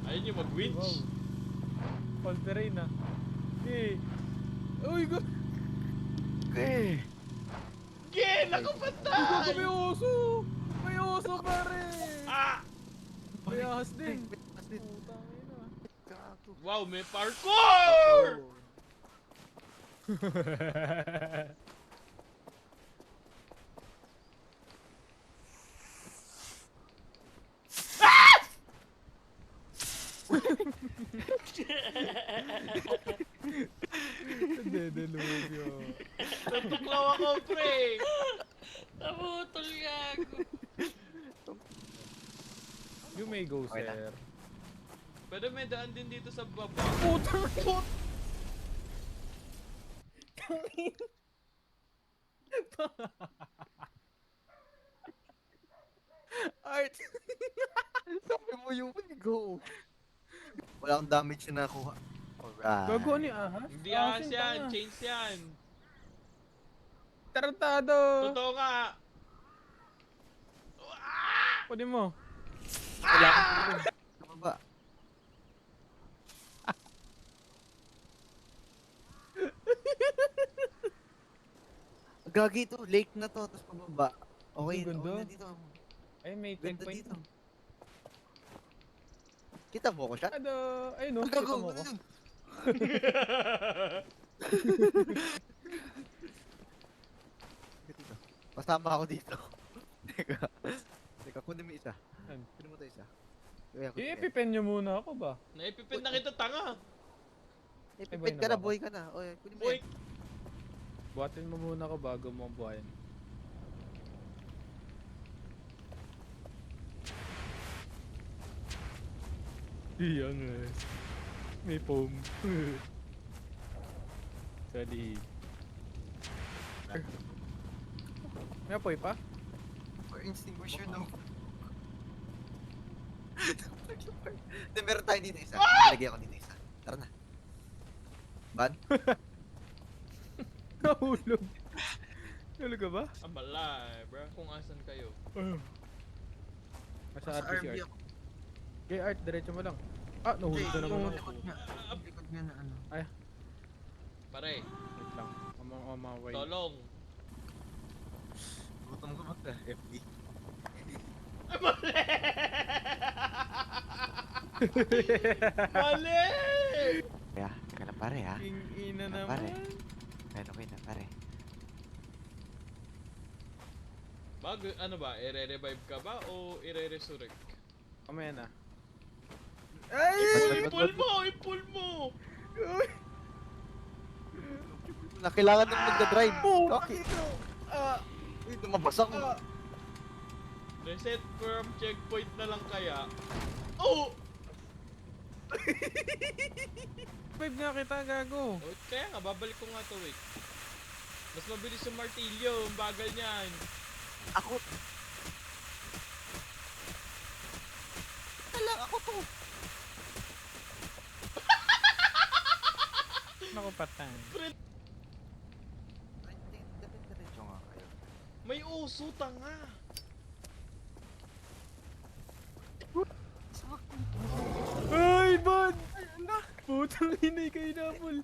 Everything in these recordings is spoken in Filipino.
Ayun yung mag-winch. Wow. All terrain na. Eh. Uy, Eh! Gen! Ako Gago, patay! may oso! May oso, pare! Ah! May ahas din. As din. Putang ina. Gago. Wow, may parkour! Dedelubyo. Natuklaw ako, pre! Nabutol gago. You may go, Okay na. sir. Pero may daan din dito sa baba. Putang ina. Art! Sabi mo yung go. Wala akong damage na nakuha. Alright. Gago ni ahas? Hindi ahas Asin, yan, tanga. chains yan. Tarantado! Totoo nga. Pwede mo. Wala akong tulong. Sa baba. Gagi to, lake na to, tapos pababa. Okay, Ang ganda. okay na dito. Ay, may Ganda checkpoint. dito. Kita mo ko siya? Ano? Ay, no. Ang Kita gago, mo ko. yun. Dito. Pasama ako dito. Teka. Teka, kunin mo isa. Yan. Kunin mo to isa. Kaya kunin mo. I-epipen nyo muna ako ba? Naipipin na kita, tanga. Ipipit buhay na ka na, ba ako? buhay ka na. Oy, kunin mo Boy, yan. Buhatin mo muna ako bago mo buhayin. Iyang may foam. Sorry. May apoy pa? For extinguisher no. Then meron tayo dito isa. Lagyan ko dito isa. Tara na. Ban? Nahulog. Nahulog ka ba? I'm alive, bro. Kung asan kayo. Nasa Sa RP si RB Art. ako. Okay, Art, diretso mo lang. Ah, nahulog ka naman Yung ako. likod niya. Yung likod niya na ano. Pare, Wait lang. Mamaway. tolong. Gutom ko mag FD. Ay, mali! Mali! Kaya, teka lang pare ha. King ina Ano, naman. pare? Kaya okay na pare. Bago, ano ba? I-revive ka ba o i-resurrect? Kamaya na. I-pull mo! I-pull mo! Na kailangan nang magdadrive. Oh, Okay. Uy, lumabas ako. Reset from checkpoint na lang kaya. Oh! Vibe nga kita, gago. Oh, kaya nga, babalik ko nga to, wait. Mas mabilis yung martilyo, ang bagal niyan. Ako. Kailangan ako to. Naku, patay. Diretso nga kayo. May uso, tanga. Ay, bad! Putang inay kayo napol.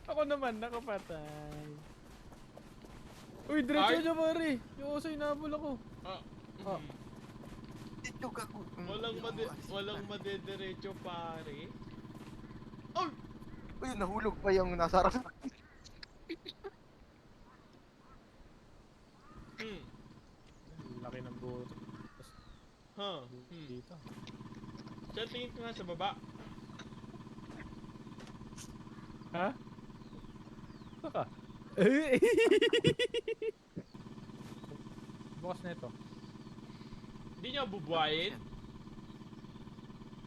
Ako naman, nakapatay. Uy, diretso Art? niya, pare. Yung oso inabol ako. Ah, Ah. Dito ka ko. walang madediretso, pare. Oh! Uy, nahulog pa yung nasa harap. Hmm. Laki ng buto. Huh. Dito. Siya, tingin ko nga sa baba. Ha? Baka. Bukas na ito. Hindi niya bubuhayin.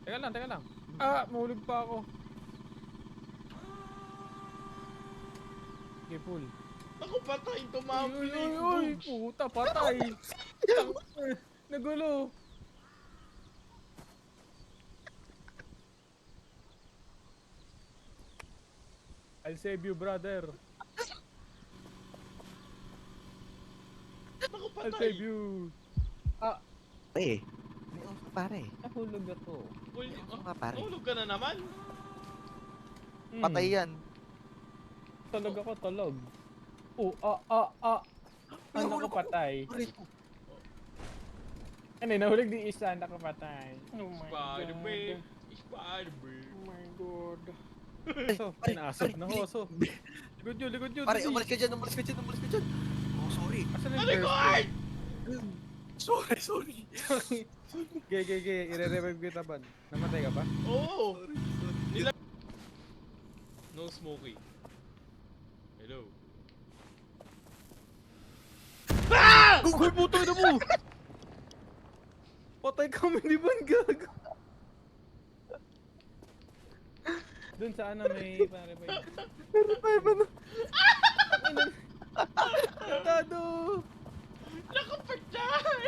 Teka lang, teka lang. Ah, mahulog pa ako. Okay, pull. Ako patay, tumambol Uy, yung uy, bugs. puta, patay. Nagulo. I'll save you, brother. Ako I'll patay. save you. Eh, may oso pare. Nahulog ako. Ako nga, pare. Nahulog ka na naman. Patay yan. Tulog ako, tulog. Ano Nahulog ko patay? Pare, Ano, nahulog di isa, nakapatay. Oh my Spider-Man. god. Spider-Man. Oh my god. So, pare, pinasok pare, na bilis. oso. Likod nyo. Pare, dali. umalis ka dyan, umalis ka dyan, umalis ka dyan. Oh, sorry. Asan yung Ano first ko, aid? Art? Sorry. Gay. I-revive kita ba? Namatay ka ba? Oo. No smoking. Hello. Uy, puto na mo! Patay kami, di ba ang gago? Dun sa ano may pa-revive. Revive ano? Tado! Nakapatay!